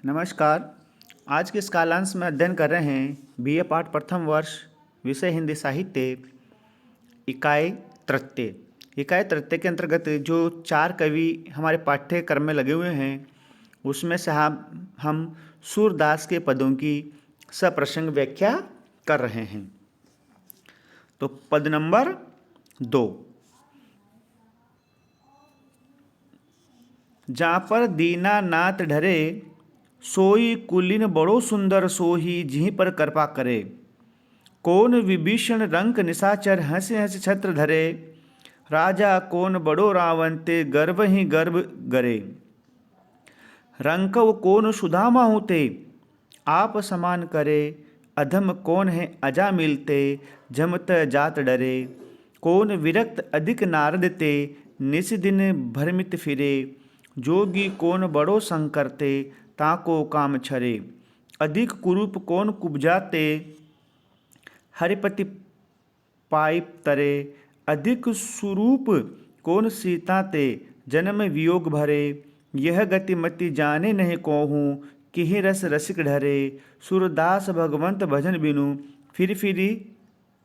नमस्कार। आज के इस कालांश में अध्ययन कर रहे हैं बीए पाठ प्रथम वर्ष विषय हिंदी साहित्य इकाई तृतीय। इकाई तृतीय के अंतर्गत जो 4 कवि हमारे पाठ्यक्रम में लगे हुए हैं उसमें से हम सूरदास के पदों की सप्रसंग व्याख्या कर रहे हैं। तो पद नंबर 2, जहाँ पर दीनानाथ ढरे सोई कुलीन बड़ो सुंदर सोही जिहि पर कृपा करे। कौन विभीषण रंक निशाचर हंस हंस छत्र धरे। राजा कौन बड़ो रावण ते गर्व ही गर्भ गरे। रंकव कौन सुदामा होते आप समान करे। अधम कौन है अजा मिलते जमत जात डरे। कौन विरक्त अधिक नारद ते निस दिन भ्रमित फिरे। जोगी कौन बड़ो संकरते ताको काम छरे। अधिक कुरूप कौन कुब्जाते हरिपति पाइप तरे। अधिक सुरूप कौन सीता ते जन्म वियोग भरे। यह गति मति जाने नहीं कोहूँ किहि रस रसिक ढरे। सूरदास भगवंत भजन बिनु फिरी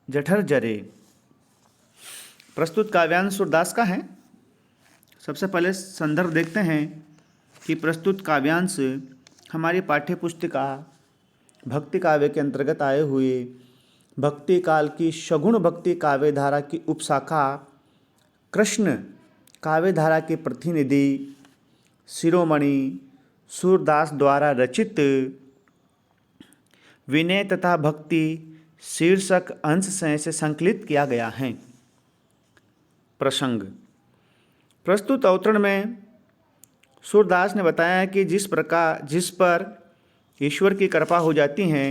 जठर जरे। प्रस्तुत काव्यांश सूरदास का है। सबसे पहले संदर्भ देखते हैं कि प्रस्तुत काव्यांश हमारी पाठ्य पुस्तिका भक्ति काव्य के अंतर्गत आए हुए भक्ति काल की सगुण भक्ति काव्य धारा की उपशाखा कृष्ण काव्य धारा के प्रतिनिधि शिरोमणि सूरदास द्वारा रचित विनय तथा भक्ति शीर्षक अंश से संकलित किया गया है। प्रसंग प्रस्तुत अवतरण में सूरदास ने बताया कि जिस पर ईश्वर की कृपा हो जाती है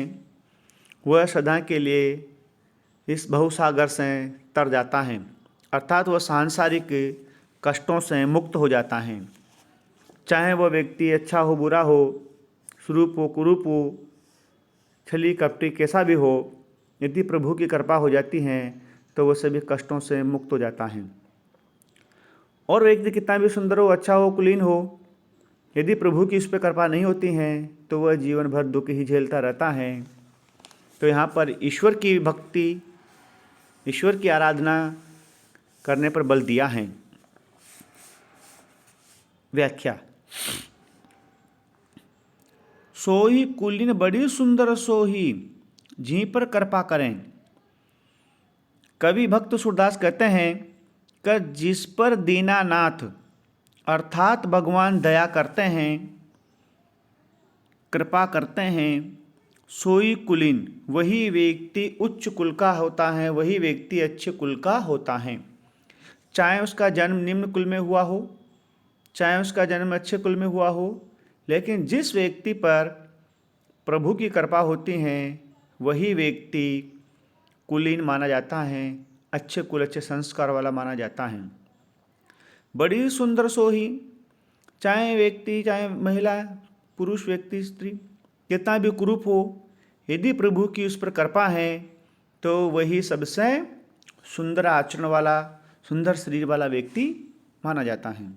वह सदा के लिए इस भवसागर से तर जाता है, अर्थात वह सांसारिक कष्टों से मुक्त हो जाता है। चाहे वह व्यक्ति अच्छा हो बुरा हो, स्वरूप हो कुरूप हो, छली कपटी कैसा भी हो, यदि प्रभु की कृपा हो जाती है तो वह सभी कष्टों से मुक्त हो जाता है। और व्यक्ति कितना भी सुंदर हो, अच्छा हो, कुलीन हो, यदि प्रभु की इस पर कृपा नहीं होती है तो वह जीवन भर दुख ही झेलता रहता है। तो यहाँ पर ईश्वर की भक्ति, ईश्वर की आराधना करने पर बल दिया है। व्याख्या। सोही कुलीन बड़ी सुंदर सोही जी पर कृपा करें। कवि भक्त सूरदास कहते हैं कि जिस पर दीनानाथ अर्थात भगवान दया करते हैं, कृपा करते हैं, सोई कुलीन वही व्यक्ति उच्च कुल का होता है, वही व्यक्ति अच्छे कुल का होता है। चाहे उसका जन्म निम्न कुल में हुआ हो, चाहे उसका जन्म अच्छे कुल में हुआ हो, लेकिन जिस व्यक्ति पर प्रभु की कृपा होती है वही व्यक्ति कुलीन माना जाता है, अच्छे कुल अच्छे संस्कार वाला माना जाता है। बड़ी सुंदर सोही, चाहे व्यक्ति चाहे महिला पुरुष व्यक्ति स्त्री कितना भी कुरूप हो, यदि प्रभु की उस पर कृपा है तो वही सबसे सुंदर आचरण वाला सुंदर शरीर वाला व्यक्ति माना जाता है।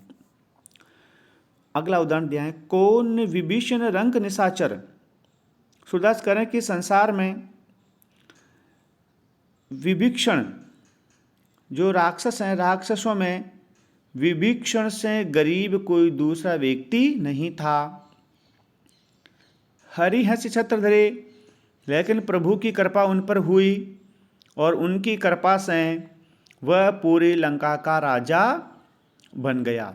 अगला उदाहरण दिया है, कौन विभीषण रंक निशाचर। सूरदास करें कि संसार में विभीषण जो राक्षस हैं, राक्षसों में विभीषण से गरीब कोई दूसरा व्यक्ति नहीं था। हरि हंस छत्र धरे, लेकिन प्रभु की कृपा उन पर हुई और उनकी कृपा से वह पूरी लंका का राजा बन गया।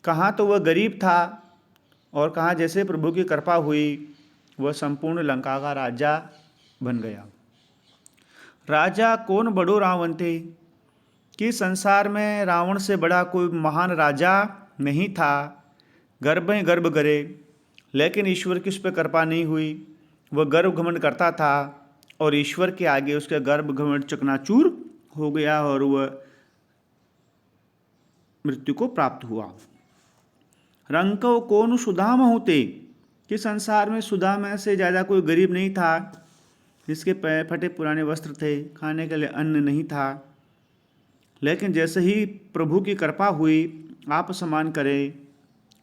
कहाँ तो वह गरीब था और कहाँ जैसे प्रभु की कृपा हुई वह संपूर्ण लंका का राजा बन गया। राजा कौन बड़ो रावण थे कि संसार में रावण से बड़ा कोई महान राजा नहीं था। गर्भ में गर्भ गरे, लेकिन ईश्वर की उस पर कृपा नहीं हुई। वह गर्भ घमंड करता था और ईश्वर के आगे उसका गर्भ घमंड चकनाचूर हो गया और वह मृत्यु को प्राप्त हुआ। रंको कौन सुदामा होते कि संसार में सुदामा से ज़्यादा कोई गरीब नहीं था, जिसके फटे पुराने वस्त्र थे, खाने के लिए अन्न नहीं था। लेकिन जैसे ही प्रभु की कृपा हुई, आप समान करे,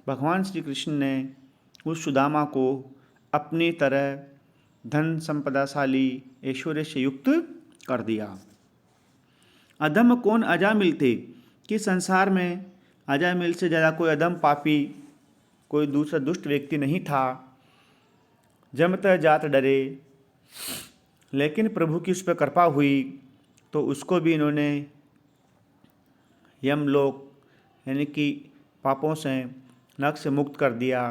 भगवान श्री कृष्ण ने उस सुदामा को अपनी तरह धन संपदाशाली ऐश्वर्य से युक्त कर दिया। अधम कौन अजामिल थे कि संसार में अजामिल से ज़्यादा कोई अधम पापी, कोई दूसरा दुष्ट व्यक्ति नहीं था। जमता जात डरे, लेकिन प्रभु की उस पर कृपा हुई तो उसको भी इन्होंने यमलोक यानी कि पापों से, नरक से मुक्त कर दिया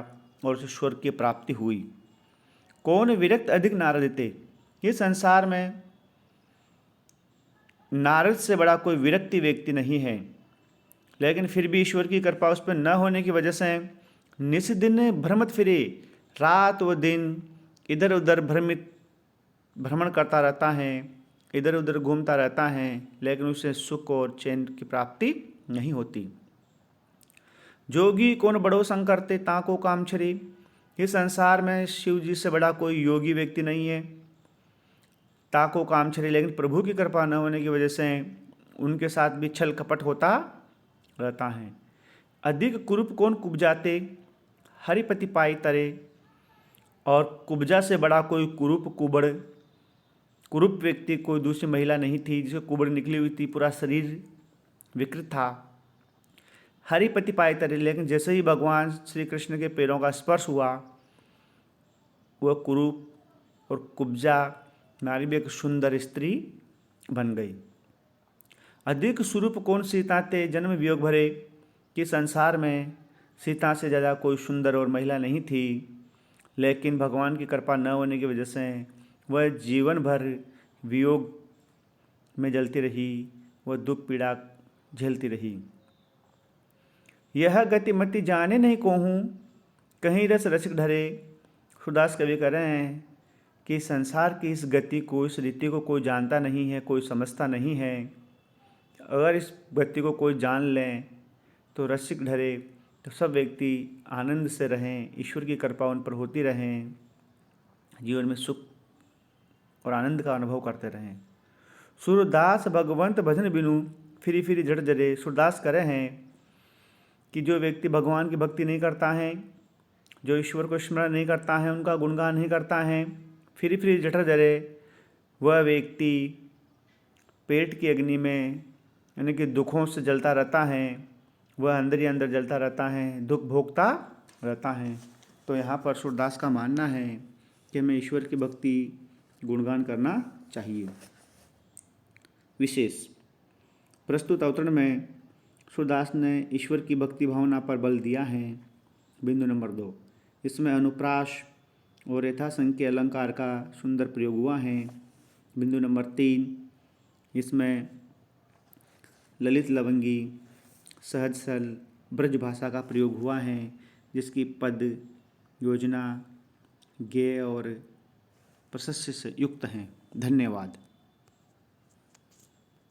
और उसे स्वर्ग की प्राप्ति हुई। कौन विरक्त अधिक नारद थे। ये संसार में नारद से बड़ा कोई विरक्ति व्यक्ति नहीं है, लेकिन फिर भी ईश्वर की कृपा उस पर न होने की वजह से निस दिन भ्रमत फिरे, रात व दिन इधर उधर भ्रमण करता रहता है, इधर उधर घूमता रहता है, लेकिन उसे सुख और चैन की प्राप्ति नहीं होती। जोगी कौन बड़ो संग करते ताको काम छरे। इस संसार में शिव जी से बड़ा कोई योगी व्यक्ति नहीं है, ताको काम छरे, लेकिन प्रभु की कृपा न होने की वजह से उनके साथ भी छल कपट होता रहता है। अधिक कुरूप कौन कुब्जाते, हरिपति पाई तरे। और कुब्जा से बड़ा कोई कुरूप व्यक्ति कोई दूसरी महिला नहीं थी जिसे कुबड़ निकली हुई थी, पूरा शरीर विकृत था। हरिपति पाई तरे, लेकिन जैसे ही भगवान श्री कृष्ण के पैरों का स्पर्श हुआ, वह कुरूप और कुब्जा नारी भी एक सुंदर स्त्री बन गई। अधिक स्वरूप कौन सीता ते जन्म वियोग भरे। कि संसार में सीता से ज़्यादा कोई सुंदर और महिला नहीं थी, लेकिन भगवान की कृपा न होने की वजह से वह जीवन भर वियोग में जलती रही, वह दुख पीड़ा झेलती रही। यह गति मति जाने नहीं कोहूँ, कहीं रस रसिक ढरे। सूरदास कवि कह रहे हैं कि संसार की इस गति को, इस रीति को कोई जानता नहीं है, कोई समझता नहीं है। अगर इस गति को कोई जान लें तो रसिक ढरे, तो सब व्यक्ति आनंद से रहें, ईश्वर की कृपा उन पर होती रहें, जीवन में सुख और आनंद का अनुभव करते रहें। सूरदास भगवंत भजन बिनु फिरी फिरी जड़ जरे। सूरदास कह रहे हैं कि जो व्यक्ति भगवान की भक्ति नहीं करता है, जो ईश्वर को स्मरण नहीं करता है, उनका गुणगान नहीं करता है, फिरी फिरी जठर जरे, वह व्यक्ति पेट की अग्नि में यानी कि दुखों से जलता रहता है, वह अंदर ही अंदर जलता रहता है, दुख भोगता रहता है। तो यहाँ पर सूरदास का मानना है कि हमें ईश्वर की भक्ति गुणगान करना चाहिए। विशेष प्रस्तुत अवतरण में सूरदास ने ईश्वर की भक्ति भावना पर बल दिया है। बिंदु नंबर 2, इसमें अनुप्रास और यथासंख्य अलंकार का सुंदर प्रयोग हुआ है। बिंदु नंबर 3, इसमें ललित लवंगी सहज सरल ब्रज भाषा का प्रयोग हुआ है, जिसकी पद, योजना, गेय और प्रशस्य से युक्त हैं। धन्यवाद।